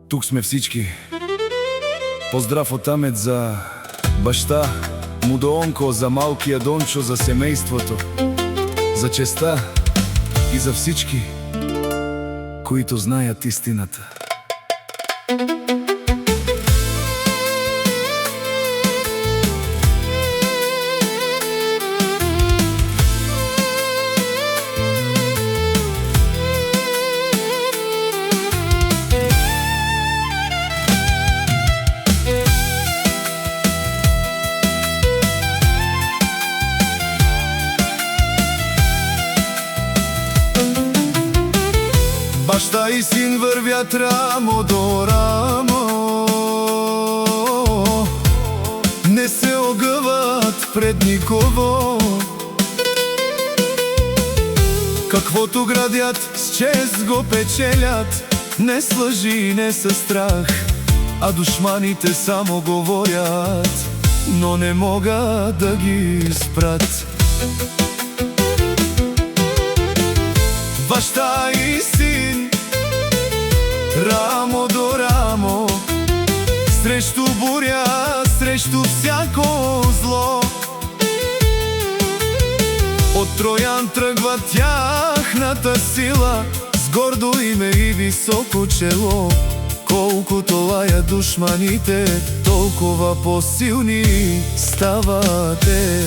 Тук сме всички. Поздрав от Амет за баща му Доонко, за малкия Дончо, за семейството, за честа и за всички, които знаят истината. Баща и син вървят рамо до рамо, не се огъват пред никого. Каквото градят, с чест го печелят, не с лъжи и не със страх, а душманите само говорят, но не могат да ги спрат. Баща и син, рамо до рамо, срещу буря, срещу всяко зло. От Троян тръгва тяхната сила, с гордо име и високо чело. Колкото лаят душманите, толкова по-силни ставате.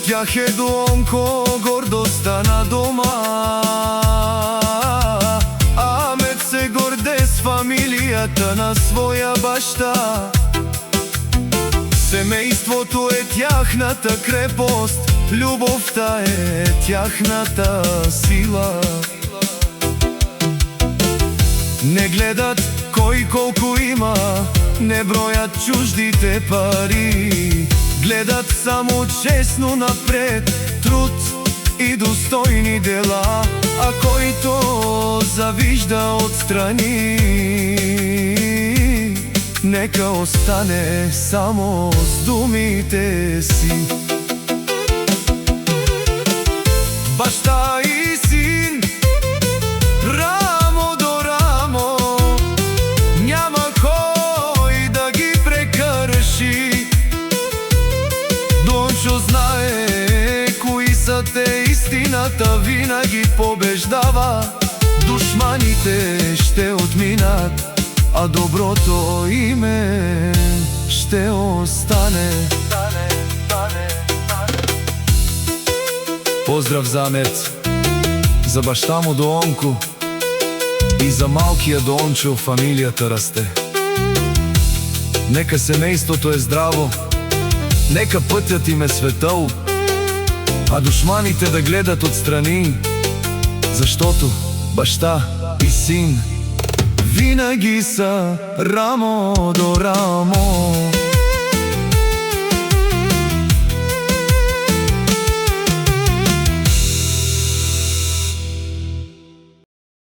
Тях е Доонко, гордостта на дома. Амет се горде с фамилията на своя баща. Семейството е тяхната крепост, любовта е тяхната сила. Не гледат кой колко има, не броят чуждите пари. Гледат само честно напред, труд и достойни дела. А който завижда отстрани, нека остане само с думите си. Баща и син, рамо до рамо, няма кой да ги прекърши. Дончо знае кои са те, истината винаги побеждава. Душманите ще отминат, а доброто име ще остане. Поздрав за Амет, за баща му Доонко и за малкия Дончо, фамилията расте. Нека семейството е здраво, нека пътят им е светъл, а душманите да гледат отстрани, защото баща и син винаги са рамо до рамо.